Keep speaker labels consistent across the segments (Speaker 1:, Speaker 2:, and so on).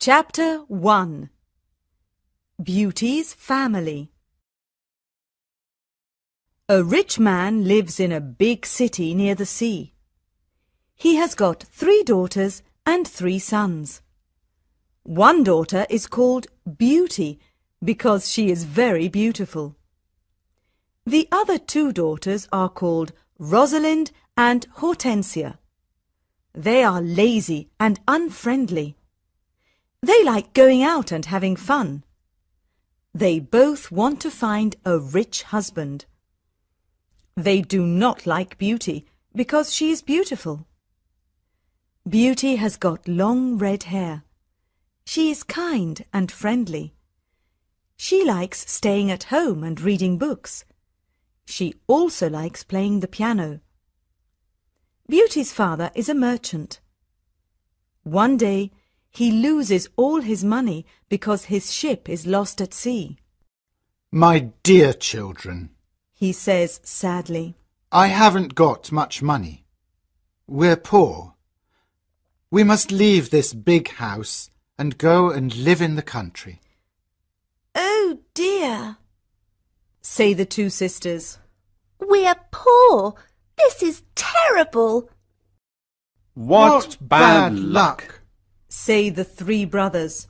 Speaker 1: Chapter 1 Beauty's Family. A rich man lives in a big city near the sea. He has got 3 daughters and 3 sons. One daughter is called Beauty because she is very beautiful. The other 2 daughters are called Rosalind and Hortensia. They are lazy and unfriendly. They like going out and having fun. They both want to find a rich husband. They do not like Beauty because she is beautiful. Beauty has got long red hair. She is kind and friendly. She likes staying at home and reading books. She also likes playing the piano. Beauty's father is a merchant. One day, he loses all his money because his ship is lost at sea.
Speaker 2: My dear children,
Speaker 1: He says sadly,
Speaker 2: I haven't got much money. We're poor. We must leave this big house and go and live in the country.
Speaker 3: Oh dear,
Speaker 1: say the 2 sisters.
Speaker 3: we're poor. This is terrible.
Speaker 4: What bad luck!
Speaker 1: Say the 3 brothers,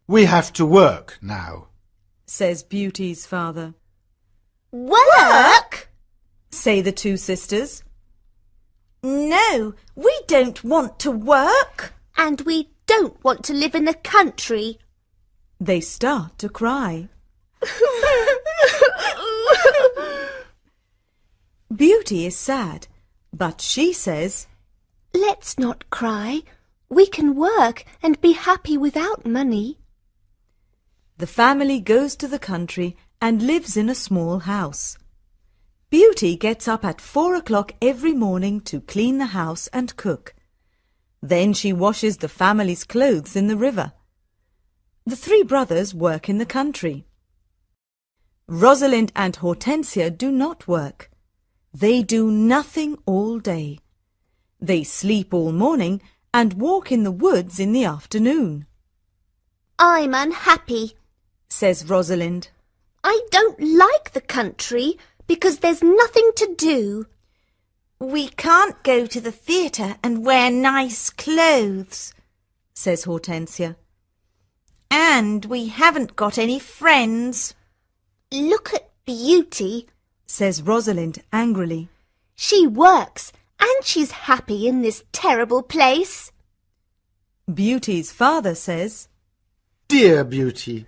Speaker 2: We have to work now.
Speaker 1: says Beauty's father.
Speaker 3: Work?
Speaker 1: Say the 2 sisters.
Speaker 3: No, we don't want to work. And we don't want to live in the country.
Speaker 1: They start to cry. Beauty is sad, but she says,
Speaker 3: Let's not cry. We can work and be happy without money.
Speaker 1: The family goes to the country and lives in a small house. Beauty gets up at 4 o'clock every morning to clean the house and cook. Then she washes the family's clothes in the river. The 3 brothers work in the country. Rosalind and Hortensia do not work. They do nothing all day. They sleep all morning and walk in the woods in the afternoon.
Speaker 3: I'm unhappy.
Speaker 1: Says Rosalind.
Speaker 3: I don't like the country because there's nothing to do. We can't go to the theatre and wear nice clothes,
Speaker 1: Says Hortensia.
Speaker 3: and we haven't got any friends. Look at Beauty.
Speaker 1: Says Rosalind angrily.
Speaker 3: She works and she's happy in this terrible place.
Speaker 1: Beauty's father says,
Speaker 2: Dear Beauty,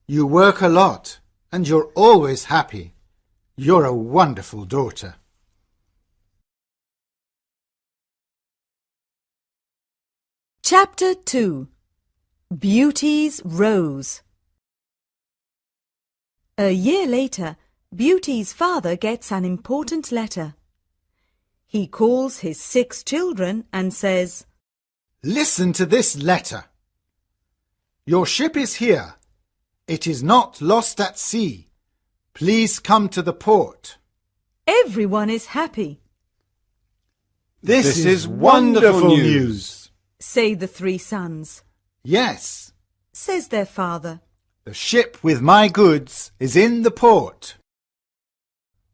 Speaker 2: you work a lot and you're always happy. You're a wonderful daughter.
Speaker 1: Chapter 2 Beauty's Rose. A year later, Beauty's father gets an important letter. He calls his 6 children and says,
Speaker 2: Listen to this letter. Your ship is here. It is not lost at sea. Please come to the port.
Speaker 1: Everyone is happy,
Speaker 4: This is wonderful news.
Speaker 1: say the 3 sons.
Speaker 2: Yes,
Speaker 1: Says their father.
Speaker 2: the ship with my goods is in the port.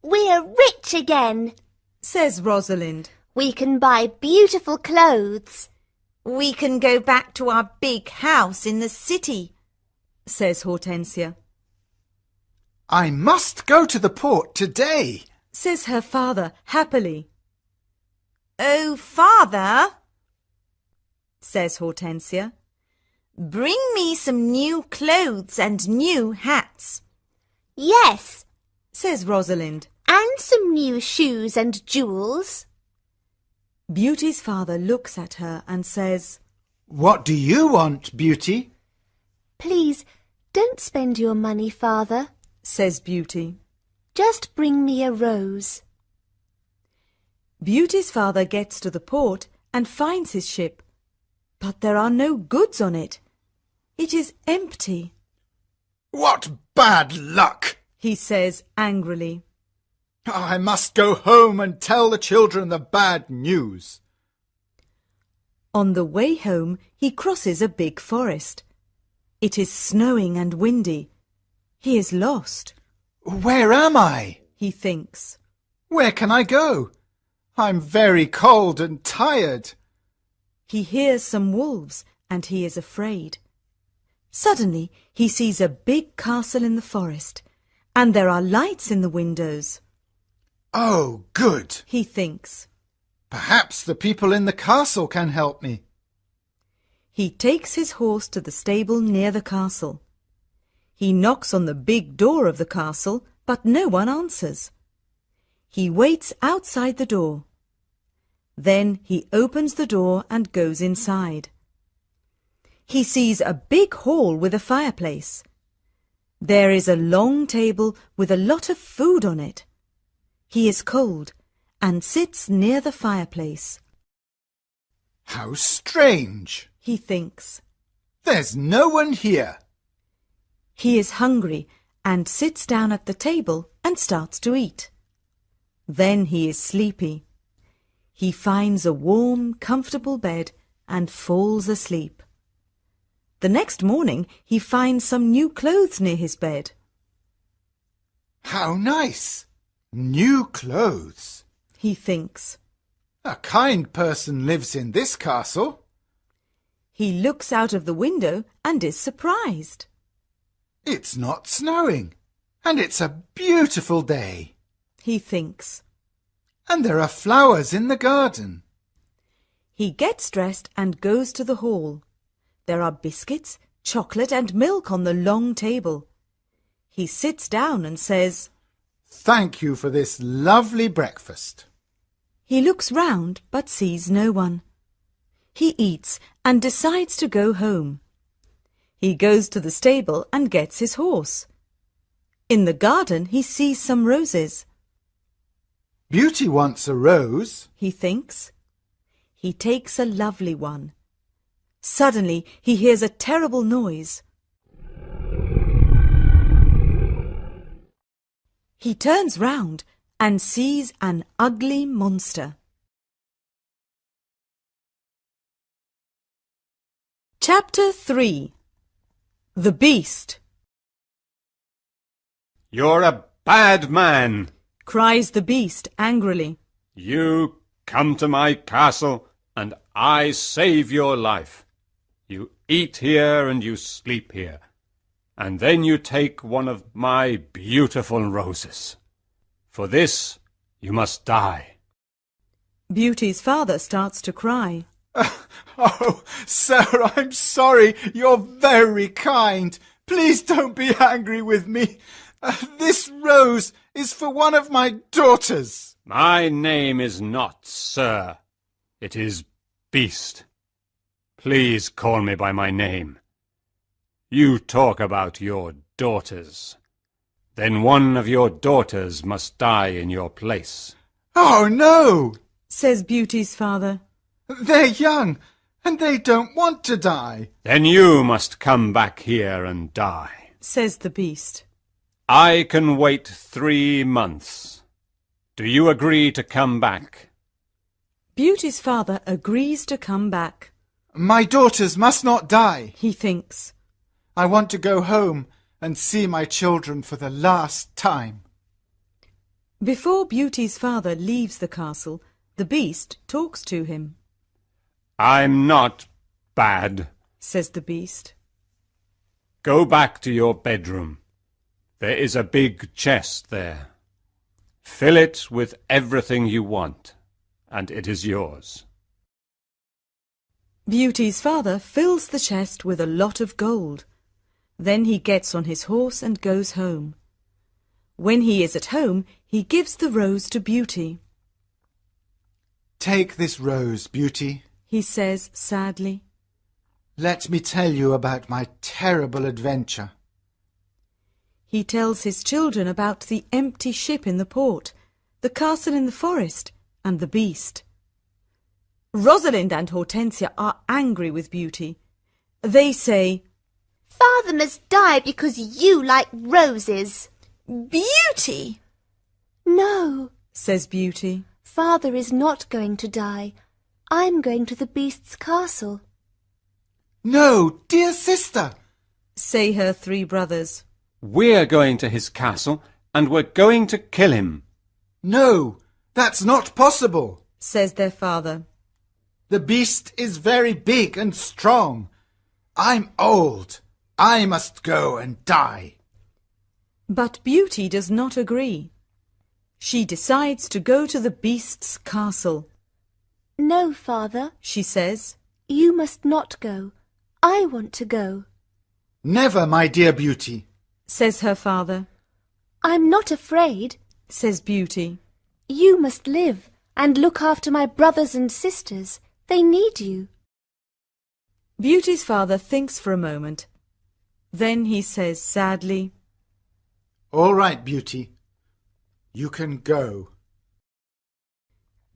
Speaker 3: We're rich again.
Speaker 1: Says Rosalind.
Speaker 3: We can buy beautiful clothes. We can go back to our big house in the city.
Speaker 1: Says Hortensia.
Speaker 2: I must go to the port today.
Speaker 1: Says her father happily.
Speaker 3: Oh, Father,
Speaker 1: Says Hortensia.
Speaker 3: bring me some new clothes and new hats. Yes,
Speaker 1: Says Rosalind.
Speaker 3: and some new shoes and jewels.
Speaker 1: Beauty's father looks at her and says,
Speaker 2: What do you want, Beauty?
Speaker 3: Please, don't spend your money, Father.
Speaker 1: Says Beauty.
Speaker 3: Just bring me a rose.
Speaker 1: Beauty's father gets to the port and finds his ship, but there are no goods on it. It is empty,
Speaker 2: What bad luck!
Speaker 1: he says angrily.
Speaker 2: I must go home and tell the children the bad news.
Speaker 1: On the way home, he crosses a big forest. It is snowing and windy. He is lost.
Speaker 2: Where am I?
Speaker 1: He thinks.
Speaker 2: Where can I go? I'm very cold and tired.
Speaker 1: He hears some wolves and he is afraid. Suddenly, he sees a big castle in the forest, and there are lights in the windows.
Speaker 2: Oh, good.
Speaker 1: He thinks.
Speaker 2: Perhaps the people in the castle can help me.
Speaker 1: He takes his horse to the stable near the castle. He knocks on the big door of the castle, but no one answers. He waits outside the door. Then he opens the door and goes inside. He sees a big hall with a fireplace. There is a long table with a lot of food on it. He is cold and sits near the fireplace.
Speaker 2: How strange,
Speaker 1: he thinks.
Speaker 2: There's no one here.
Speaker 1: He is hungry and sits down at the table and starts to eat. Then he is sleepy. He finds a warm, comfortable bed and falls asleep. The next morning he finds some new clothes near his bed.
Speaker 2: How nice! New clothes,
Speaker 1: he thinks.
Speaker 2: A kind person lives in this castle.
Speaker 1: He looks out of the window and is surprised.
Speaker 2: It's not snowing, and it's a beautiful day,
Speaker 1: he thinks.
Speaker 2: And there are flowers in the garden.
Speaker 1: He gets dressed and goes to the hall. There are biscuits, chocolate and milk on the long table. He sits down and says,
Speaker 2: Thank you for this lovely breakfast.
Speaker 1: He looks round but sees no one. He eats and decides to go home. He goes to the stable and gets his horse. In the garden he sees some roses.
Speaker 2: Beauty wants a rose,
Speaker 1: he thinks. He takes a lovely one. Suddenly he hears a terrible noise. He turns round and sees an ugly monster. Chapter 3. The Beast.
Speaker 4: You're a bad man,
Speaker 1: cries the Beast angrily.
Speaker 4: You come to my castle and I save your life. You eat here and you sleep here, and then you take one of my beautiful roses. For this you must die.
Speaker 1: Beauty's father starts to cry.
Speaker 2: Oh, sir, I'm sorry. You're very kind. Please don't be angry with me. This rose is for one of my daughters.
Speaker 4: My name is not Sir. It is Beast. Please call me by my name. You talk about your daughters. Then one of your daughters must die in your place.
Speaker 2: Oh, no,
Speaker 1: says Beauty's father.
Speaker 2: They're young, and they don't want to die.
Speaker 4: Then you must come back here and die,
Speaker 1: says the Beast.
Speaker 4: I can wait 3 months. Do you agree to come back?
Speaker 1: Beauty's father agrees to come back.
Speaker 2: My daughters must not die,
Speaker 1: he thinks.
Speaker 2: I want to go home and see my children for the last time.
Speaker 1: Before Beauty's father leaves the castle, the Beast talks to him.
Speaker 4: I'm not bad,
Speaker 1: says the Beast.
Speaker 4: Go back to your bedroom. There is a big chest there. Fill it with everything you want, and it is yours.
Speaker 1: Beauty's father fills the chest with a lot of gold. Then he gets on his horse and goes home. When he is at home, he gives the rose to Beauty.
Speaker 2: Take this rose, Beauty,
Speaker 1: he says sadly.
Speaker 2: Let me tell you about my terrible adventure.
Speaker 1: He tells his children about the empty ship in the port, the castle in the forest, and the Beast. Rosalind and Hortensia are angry with Beauty. They say,
Speaker 3: Father must die because you like roses.
Speaker 5: Beauty!
Speaker 3: No,
Speaker 1: says Beauty.
Speaker 3: Father is not going to die. I'm going to the Beast's castle.
Speaker 2: No, dear sister,
Speaker 1: say her 3 brothers.
Speaker 4: We're going to his castle, and we're going to kill him.
Speaker 2: no, that's not possible.
Speaker 1: Says their father.
Speaker 2: The beast is very big and strong. I'm old. I must go and die.
Speaker 1: But Beauty does not agree. She decides to go to the Beast's castle.
Speaker 3: No, Father,
Speaker 1: She says,
Speaker 3: you must not go. I want to go.
Speaker 2: Never, my dear Beauty.
Speaker 1: says her father.
Speaker 3: I'm not afraid.
Speaker 1: Says Beauty.
Speaker 3: You must live and look after my brothers and sisters. They need you.
Speaker 1: Beauty's father thinks for a moment. Then he says sadly,
Speaker 2: All right, Beauty. You can go.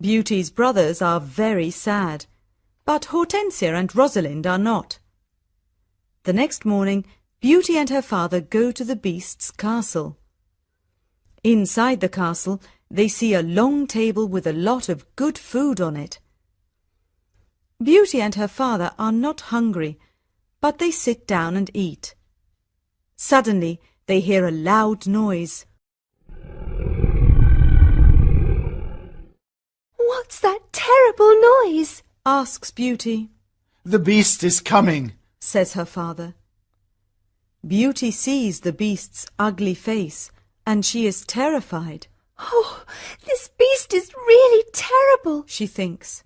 Speaker 1: Beauty's brothers are very sad, but Hortensia and Rosalind are not. The next morning, Beauty and her father go to the Beast's castle. Inside the castle, they see a long table with a lot of good food on it. Beauty and her father are not hungry, but they sit down and eat. Suddenly, they hear a loud noise.
Speaker 3: What's that terrible noise?
Speaker 1: Asks Beauty.
Speaker 2: The beast is coming.
Speaker 1: Says her father. Beauty sees the beast's ugly face, and she is terrified.
Speaker 3: Oh, this beast is really terrible.
Speaker 1: She thinks.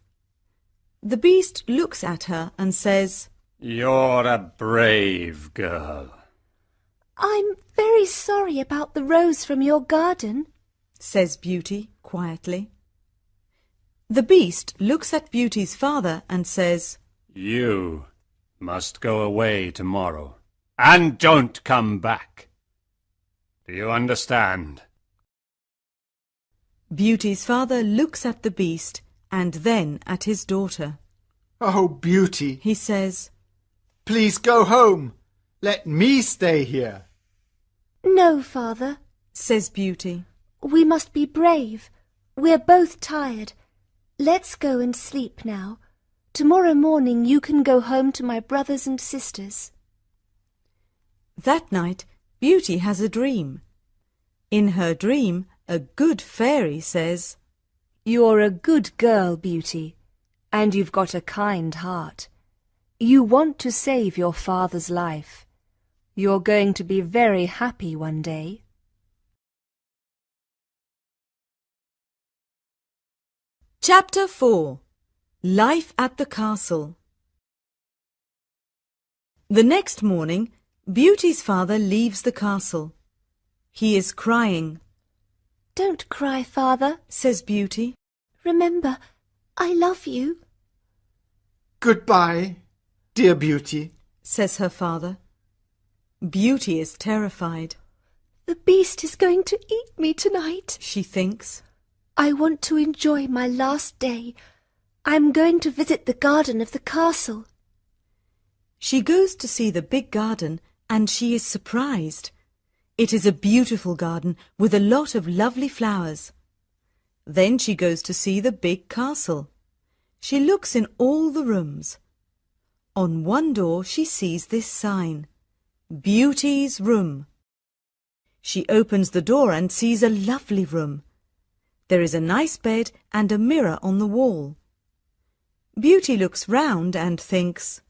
Speaker 1: The beast looks at her and says,
Speaker 4: You're a brave girl.
Speaker 3: I'm very sorry about the rose from your garden.
Speaker 1: says Beauty quietly. The beast looks at Beauty's father and says,
Speaker 4: You must go away tomorrow, and don't come back. Do you understand?
Speaker 1: Beauty's father looks at the beast and then at his daughter.
Speaker 2: Oh, Beauty,
Speaker 1: He says,
Speaker 2: please go home. Let me stay here.
Speaker 3: No, Father.
Speaker 1: says Beauty.
Speaker 3: We must be brave. We're both tired. Let's go and sleep now. Tomorrow morning you can go home to my brothers and sisters.
Speaker 1: That night, Beauty has a dream. In her dream, a good fairy says,
Speaker 5: You're a good girl, Beauty, and you've got a kind heart. You want to save your father's life. You're going to be very happy one day.
Speaker 1: Chapter 4. Life at the Castle. The next morning, Beauty's father leaves the castle. He is crying.
Speaker 3: Don't cry, Father.
Speaker 1: Says Beauty.
Speaker 3: Remember, I love you.
Speaker 2: Goodbye, dear Beauty.
Speaker 1: Says her father. Beauty is terrified.
Speaker 3: The beast is going to eat me tonight.
Speaker 1: She thinks.
Speaker 3: I want to enjoy my last day. I'm going to visit the garden of the castle.
Speaker 1: She goes to see the big garden and she is surprised. It is a beautiful garden with a lot of lovely flowers. Then she goes to see the big castle. She looks in all the rooms. On one door she sees this sign, Beauty's Room. She opens the door and sees a lovely room. There is a nice bed and a mirror on the wall. Beauty looks round and thinks,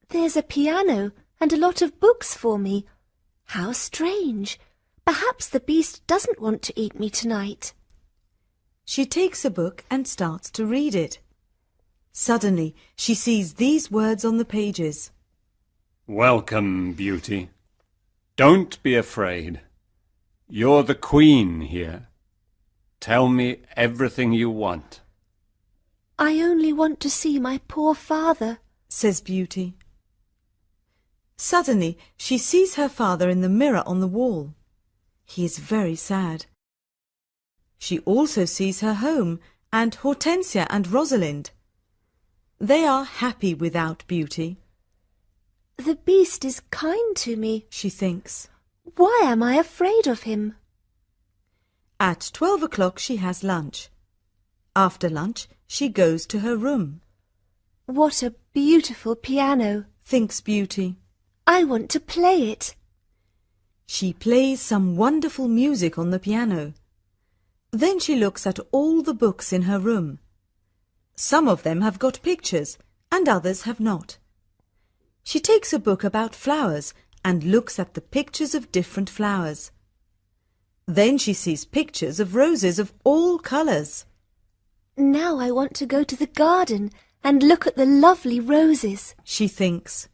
Speaker 3: There's a piano and a lot of books for me. How strange. Perhaps the beast doesn't want to eat me tonight.
Speaker 1: She takes a book and starts to read it. Suddenly, she sees these words on the pages.
Speaker 4: Welcome, Beauty. Don't be afraid. You're the queen here. Tell me everything you want.
Speaker 3: I only want to see my poor father,
Speaker 1: Says Beauty. Suddenly, she sees her father in the mirror on the wall. He is very sad. She also sees her home and Hortensia and Rosalind. They are happy without Beauty.
Speaker 3: The beast is kind to me.
Speaker 1: She thinks.
Speaker 3: Why am I afraid of him?
Speaker 1: At 12 o'clock she has lunch. After lunch, she goes to her room.
Speaker 5: What a beautiful piano,
Speaker 1: Thinks Beauty.
Speaker 5: I want to play it.
Speaker 1: She plays some wonderful music on the piano. Then she looks at all the books in her room. Some of them have got pictures and others have not. She takes a book about flowers and looks at the pictures of different flowers. Then she sees pictures of roses of all colours.
Speaker 5: Now I want to go to the garden and look at the lovely roses.
Speaker 1: She thinks.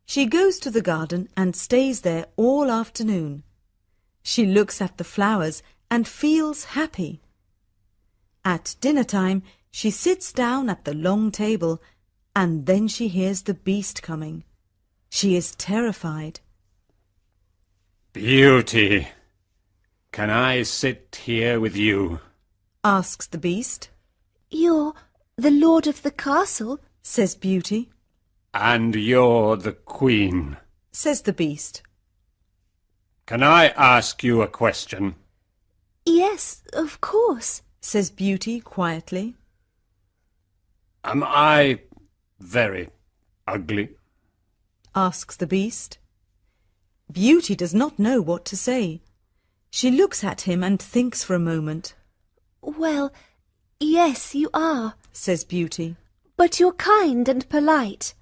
Speaker 1: She goes to the garden and stays there all afternoon. She looks at the flowers and feels happy. At dinner time, she sits down at the long table and then she hears the beast coming. She is terrified.
Speaker 4: Beauty, can I sit here with you?
Speaker 1: Asks the beast.
Speaker 5: You're the lord of the castle?
Speaker 1: Says Beauty.
Speaker 4: And you're the queen.
Speaker 1: Says the beast.
Speaker 4: Can I ask you a question?
Speaker 5: Yes, of course.
Speaker 1: Says Beauty quietly.
Speaker 4: Am I very ugly?
Speaker 1: Asks the beast. Beauty does not know what to say. She looks at him and thinks for a moment.
Speaker 5: Well, yes, you are.
Speaker 1: Says Beauty.
Speaker 5: But you're kind and polite.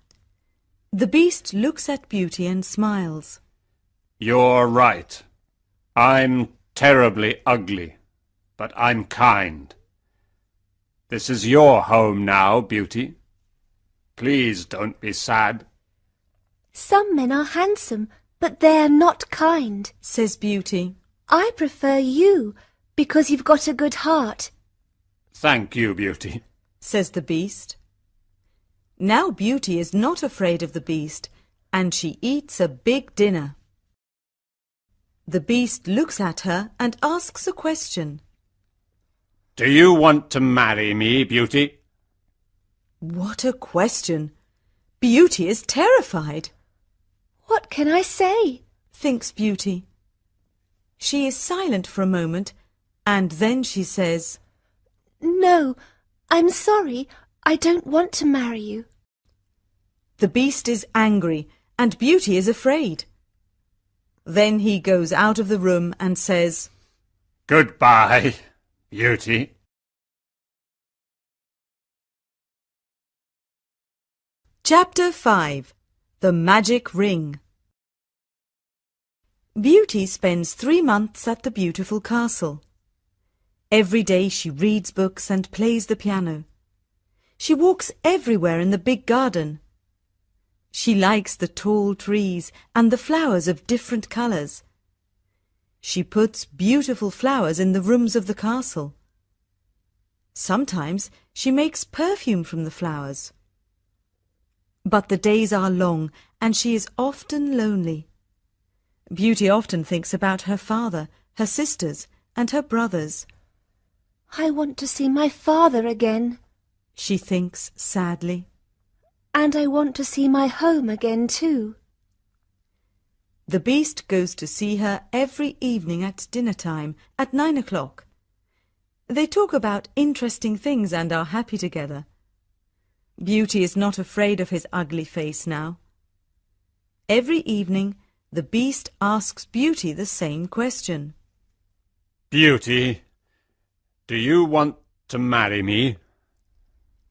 Speaker 1: The beast looks at Beauty and smiles.
Speaker 4: You're right. I'm terribly ugly, but I'm kind. This is your home now, Beauty. Please don't be sad.
Speaker 5: Some men are handsome, but they're not kind.
Speaker 1: Says Beauty.
Speaker 5: I prefer you because you've got a good heart.
Speaker 4: Thank you, Beauty.
Speaker 1: Says the beast. Now Beauty is not afraid of the beast, and she eats a big dinner. The beast looks at her and asks a question.
Speaker 4: Do you want to marry me, Beauty?
Speaker 1: What a question! Beauty is terrified.
Speaker 5: What can I say?
Speaker 1: Thinks Beauty. She is silent for a moment, and then she says,
Speaker 5: No, I'm sorry. I don't want to marry you.
Speaker 1: The beast is angry, and Beauty is afraid. Then he goes out of the room and says,
Speaker 4: Goodbye, Beauty.
Speaker 1: Chapter 5. The Magic Ring. Beauty spends 3 months at the beautiful castle. Every day she reads books and plays the piano. She walks everywhere in the big garden. She likes the tall trees and the flowers of different colours. She puts beautiful flowers in the rooms of the castle. Sometimes she makes perfume from the flowers. But the days are long and she is often lonely. Beauty often thinks about her father, her sisters, and her brothers.
Speaker 5: I want to see my father again.
Speaker 1: She thinks sadly.
Speaker 5: And I want to see my home again too.
Speaker 1: The beast goes to see her every evening at dinner time at 9 o'clock. They talk about interesting things and are happy together. Beauty is not afraid of his ugly face now. Every evening, the beast asks Beauty the same question.
Speaker 4: Beauty, do you want to marry me?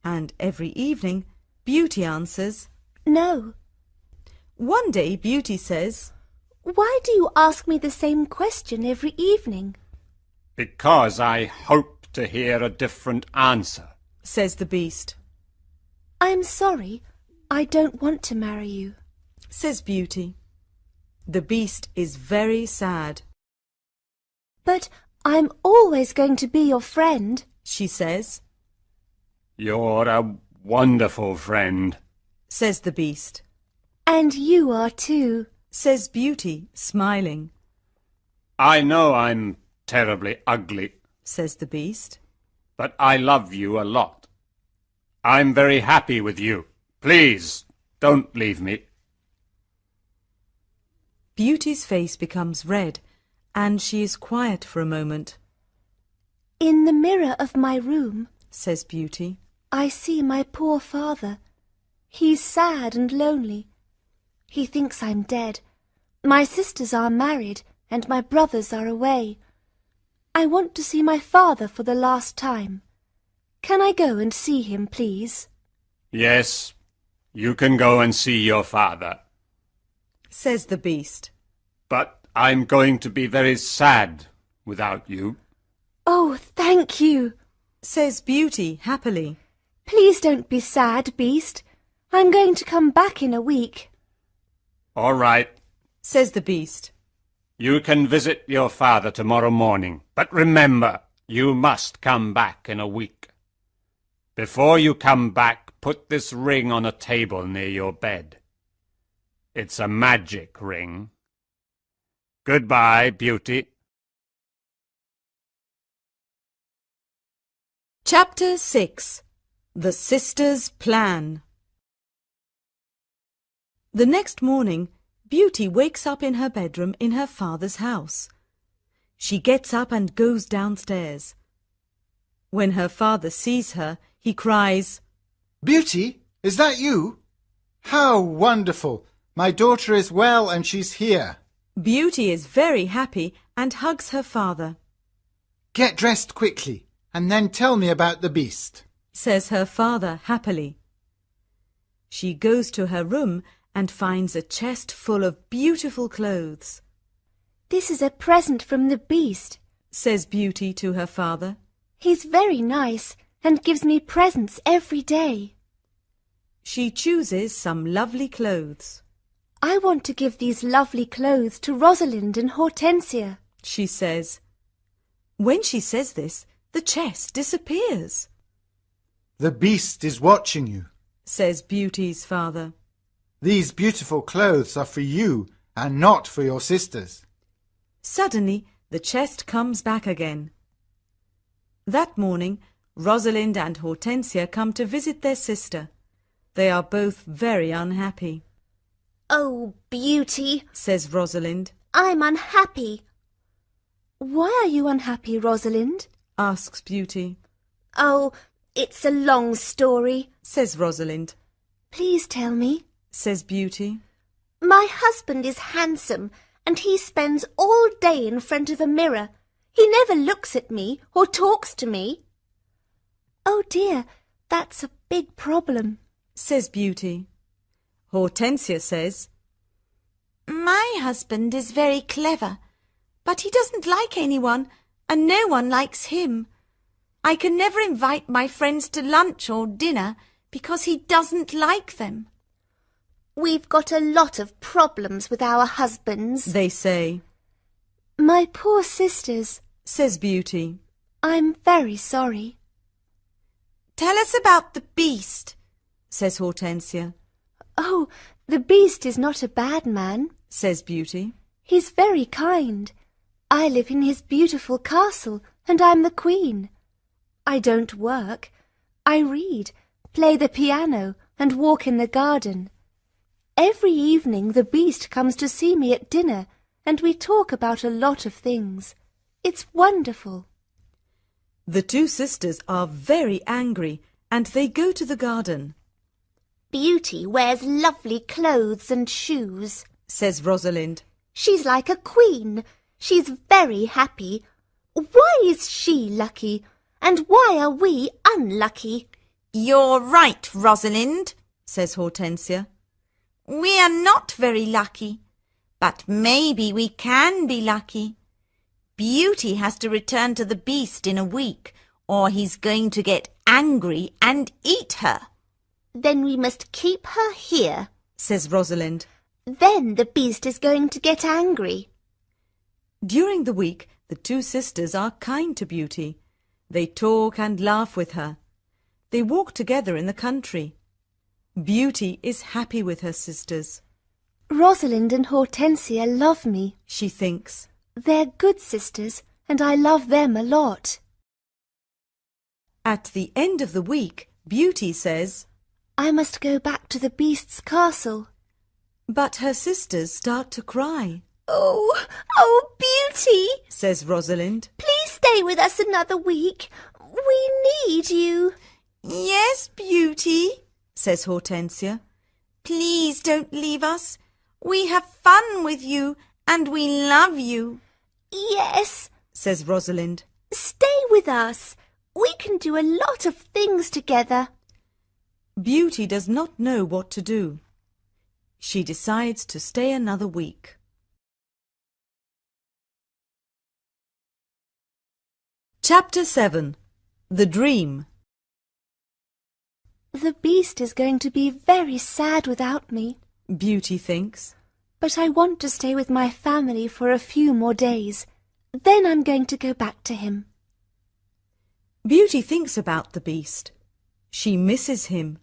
Speaker 1: And every evening, Beauty answers,
Speaker 5: No.
Speaker 1: One day Beauty says,
Speaker 5: Why do you ask me the same question every evening?
Speaker 4: Because I hope to hear a different answer.
Speaker 1: Says the beast.
Speaker 5: I'm sorry. I don't want to marry you.
Speaker 1: Says Beauty. The beast is very sad.
Speaker 5: But I'm always going to be your friend.
Speaker 1: She says.
Speaker 4: You're a wonderful friend.
Speaker 1: Says the beast.
Speaker 5: And you are too.
Speaker 1: Says Beauty, smiling.
Speaker 4: I know I'm terribly ugly,
Speaker 1: Says the beast.
Speaker 4: but I love you a lot. I'm very happy with you. Please, don't leave me.
Speaker 1: Beauty's face becomes red, and she is quiet for a moment.
Speaker 5: In the mirror of my room,
Speaker 1: says Beauty.
Speaker 5: I see my poor father. He's sad and lonely. He thinks I'm dead. My sisters are married and my brothers are away. I want to see my father for the last time. Can I go and see him, please?
Speaker 4: Yes, you can go and see your father.
Speaker 1: Says the Beast.
Speaker 4: But I'm going to be very sad without you.
Speaker 5: Oh, thank you.
Speaker 1: Says Beauty happily.
Speaker 5: Please don't be sad, Beast. I'm going to come back in a week.
Speaker 4: All right,
Speaker 1: Says the Beast.
Speaker 4: you can visit your father tomorrow morning. But remember, you must come back in a week. Before you come back, put this ring on a table near your bed. It's a magic ring. Goodbye, Beauty.
Speaker 1: Chapter 6. The Sisters' Plan. The next morning, Beauty wakes up in her bedroom in her father's house. She gets up and goes downstairs. When her father sees her, he cries,
Speaker 2: Beauty, is that you? How wonderful! My daughter is well and she's here.
Speaker 1: Beauty is very happy and hugs her father.
Speaker 2: Get dressed quickly and then tell me about the beast.
Speaker 1: Says her father happily. She goes to her room and finds a chest full of beautiful clothes.
Speaker 5: This is a present from the Beast.
Speaker 1: Says Beauty to her father.
Speaker 5: He's very nice and gives me presents every day.
Speaker 1: She chooses some lovely clothes.
Speaker 5: I want to give these lovely clothes to Rosalind and Hortensia.
Speaker 1: She says. When she says this, the chest disappears.
Speaker 2: The beast is watching you.
Speaker 1: Says Beauty's father.
Speaker 2: These beautiful clothes are for you and not for your sisters.
Speaker 1: Suddenly, the chest comes back again. That morning, Rosalind and Hortensia come to visit their sister. They are both very unhappy.
Speaker 3: Oh, Beauty,
Speaker 1: Says Rosalind.
Speaker 3: I'm unhappy.
Speaker 5: Why are you unhappy, Rosalind?
Speaker 1: Asks Beauty.
Speaker 3: Oh, it's a long story.
Speaker 1: Says Rosalind.
Speaker 5: Please tell me.
Speaker 1: Says Beauty.
Speaker 3: My husband is handsome and he spends all day in front of a mirror. He never looks at me or talks to me.
Speaker 5: Oh dear, that's a big problem.
Speaker 1: Says Beauty. Hortensia says,
Speaker 3: My husband is very clever, but he doesn't like anyone and no one likes him. I can never invite my friends to lunch or dinner because he doesn't like them. We've got a lot of problems with our husbands.
Speaker 1: they say.
Speaker 5: My poor sisters.
Speaker 1: Says Beauty.
Speaker 5: I'm very sorry.
Speaker 3: Tell us about the beast.
Speaker 1: Says Hortensia.
Speaker 5: Oh, the Beast is not a bad man.
Speaker 1: Says Beauty.
Speaker 5: He's very kind. I live in his beautiful castle and I'm the queen. I don't work. I read, play the piano and walk in the garden. Every evening the Beast comes to see me at dinner and we talk about a lot of things. It's wonderful.
Speaker 1: The two sisters are very angry and they go to the garden.
Speaker 3: Beauty wears lovely clothes and shoes.
Speaker 1: Says Rosalind.
Speaker 3: She's like a queen. She's very happy. Why is she lucky? And why are we unlucky? You're right, Rosalind,
Speaker 1: Says Hortensia.
Speaker 3: We are not very lucky, but maybe we can be lucky. Beauty has to return to the Beast in a week, or he's going to get angry and eat her. Then we must keep her here.
Speaker 1: Says Rosalind.
Speaker 3: Then the Beast is going to get angry.
Speaker 1: During the week, the two sisters are kind to Beauty. They talk and laugh with her. They walk together in the country. Beauty is happy with her sisters.
Speaker 5: Rosalind and Hortensia love me.
Speaker 1: She thinks.
Speaker 5: They're good sisters and I love them a lot.
Speaker 1: At the end of the week, Beauty says,
Speaker 5: I must go back to the Beast's castle.
Speaker 1: but her sisters start to cry.
Speaker 3: Oh, Beauty,
Speaker 1: Says Rosalind.
Speaker 3: please stay with us another week. We need you. Yes, Beauty, says Hortensia. Please don't leave us. We have fun with you and we love you. Yes, says Rosalind. Stay with us. We can do a lot of things together. Beauty does not know what to do. She decides to stay another week. Chapter 7. The Dream.
Speaker 5: The Beast is going to be very sad without me,
Speaker 1: Beauty thinks.
Speaker 5: but I want to stay with my family for a few more days. Then I'm going to go back to him.
Speaker 1: Beauty thinks about the Beast. She misses him.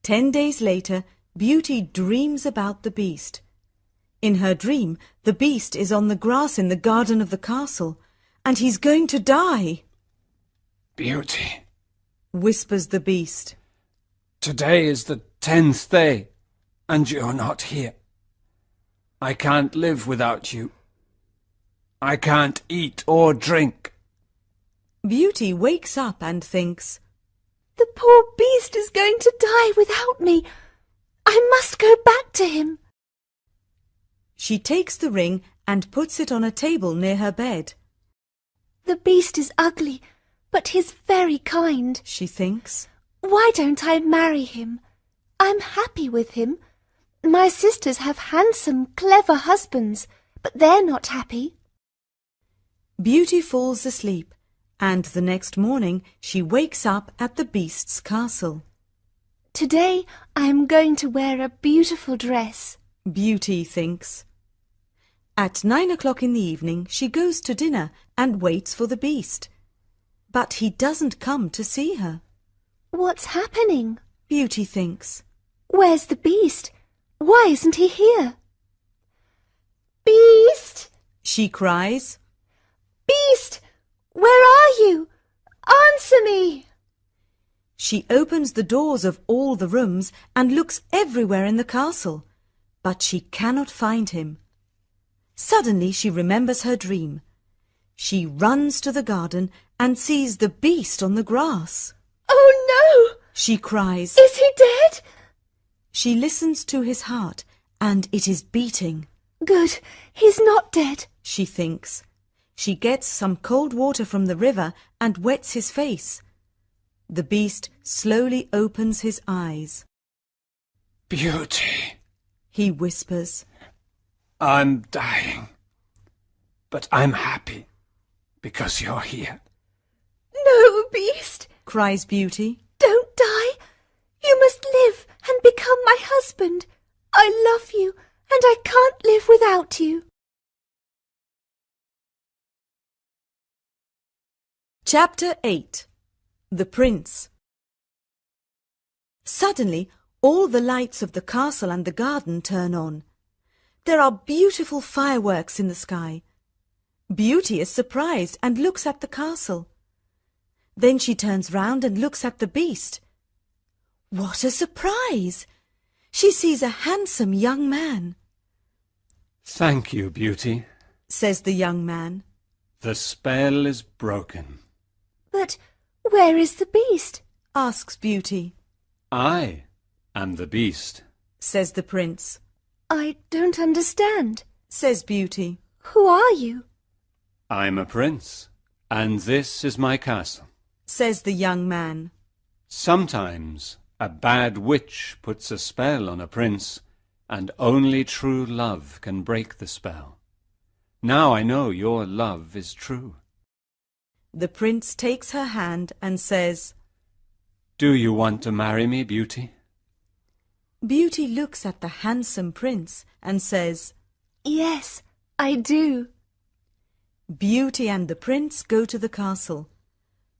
Speaker 1: 10 days later, Beauty dreams about the Beast. In her dream, the Beast is on the grass in the garden of the castle, and he's going to die.
Speaker 4: Beauty,
Speaker 1: Whispers the Beast.
Speaker 4: today is the 10th day, and you're not here. I can't live without you. I can't eat or drink.
Speaker 1: Beauty wakes up and thinks,
Speaker 5: The poor Beast is going to die without me. I must go back to him.
Speaker 1: She takes the ring and puts it on a table near her bed.
Speaker 5: The Beast is ugly, but he's very kind.
Speaker 1: She thinks.
Speaker 5: Why don't I marry him? I'm happy with him. My sisters have handsome, clever husbands, but they're not happy.
Speaker 1: Beauty falls asleep, and the next morning she wakes up at the Beast's castle.
Speaker 5: Today I am going to wear a beautiful dress.
Speaker 1: Beauty thinks. At 9 o'clock in the evening she goes to dinner and waits for the Beast. But he doesn't come to see her.
Speaker 5: What's happening?
Speaker 1: Beauty thinks.
Speaker 5: Where's the Beast? Why isn't he here? Beast!
Speaker 1: She cries.
Speaker 5: Beast! Where are you? Answer me!
Speaker 1: She opens the doors of all the rooms and looks everywhere in the castle, but she cannot find him. Suddenly she remembers her dream. She runs to the garden and sees the Beast on the grass.
Speaker 5: Oh no!
Speaker 1: She cries.
Speaker 5: Is he dead?
Speaker 1: She listens to his heart, and it is beating.
Speaker 5: Good, he's not dead.
Speaker 1: She thinks. She gets some cold water from the river and wets his face. The Beast slowly opens his eyes.
Speaker 4: Beauty,
Speaker 1: He whispers.
Speaker 4: I'm dying, but I'm happy because you're here.
Speaker 5: No, Beast,
Speaker 1: Cries Beauty.
Speaker 5: don't die. You must live and become my husband. I love you, and I can't live without you.
Speaker 1: Chapter 8. The Prince. Suddenly, all the lights of the castle and the garden turn on. There are beautiful fireworks in the sky. Beauty is surprised and looks at the castle. Then she turns round and looks at the Beast. What a surprise! She sees a handsome young man.
Speaker 4: Thank you, Beauty.
Speaker 1: Says the young man.
Speaker 4: The spell is broken.
Speaker 5: But where is the Beast?
Speaker 1: Asks Beauty.
Speaker 4: I am the Beast.
Speaker 1: Says the Prince.
Speaker 5: I don't understand.
Speaker 1: Says Beauty.
Speaker 5: Who are you?
Speaker 4: I'm a prince, and this is my castle.
Speaker 1: Says the young man.
Speaker 4: Sometimes a bad witch puts a spell on a prince, and only true love can break the spell. Now I know your love is true.
Speaker 1: The Prince takes her hand and says,
Speaker 4: Do you want to marry me, Beauty?
Speaker 1: Beauty looks at the handsome Prince and says,
Speaker 5: Yes, I do.
Speaker 1: Beauty and the Prince go to the castle.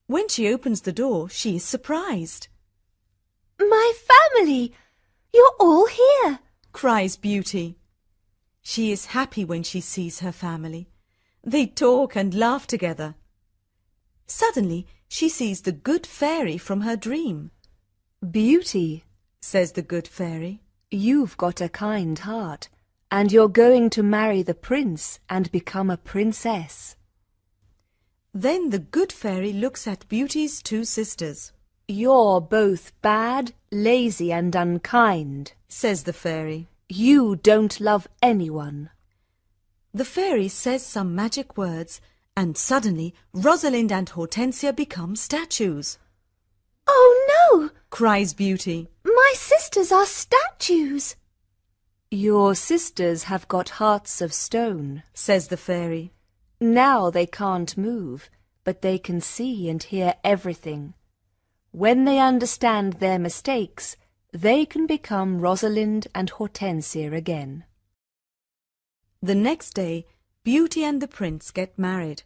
Speaker 1: When she opens the door, she is surprised.
Speaker 5: My family! You're all here!
Speaker 1: Cries Beauty. She is happy when she sees her family. They talk and laugh together. Suddenly, she sees the good fairy from her dream.
Speaker 5: Beauty,
Speaker 1: Says the good fairy.
Speaker 5: you've got a kind heart, and you're going to marry the prince and become a princess.
Speaker 1: Then the good fairy looks at Beauty's two sisters.
Speaker 5: You're both bad, lazy and unkind,
Speaker 1: Says the fairy.
Speaker 5: You don't love anyone.
Speaker 1: The fairy says some magic words, and suddenly Rosalind and Hortensia become statues.
Speaker 3: Oh no!
Speaker 1: Cries Beauty.
Speaker 3: My sisters are statues.
Speaker 5: Your sisters have got hearts of stone,
Speaker 1: Says the fairy.
Speaker 5: Now they can't move, but they can see and hear everything. When they understand their mistakes, they can become Rosalind and Hortensia again.
Speaker 1: The next day, Beauty and the prince get married.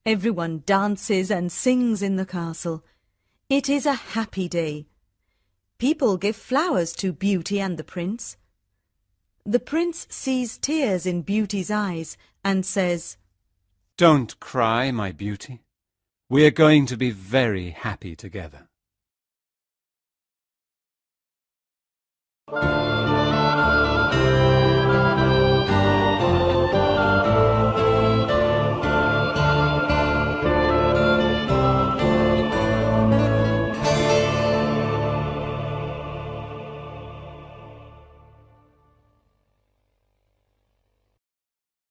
Speaker 1: Everyone dances and sings in the castle. It is a happy day. People give flowers to Beauty and the prince. The prince sees tears in Beauty's eyes and says,
Speaker 4: Don't cry, my beauty. We're going to be very happy together.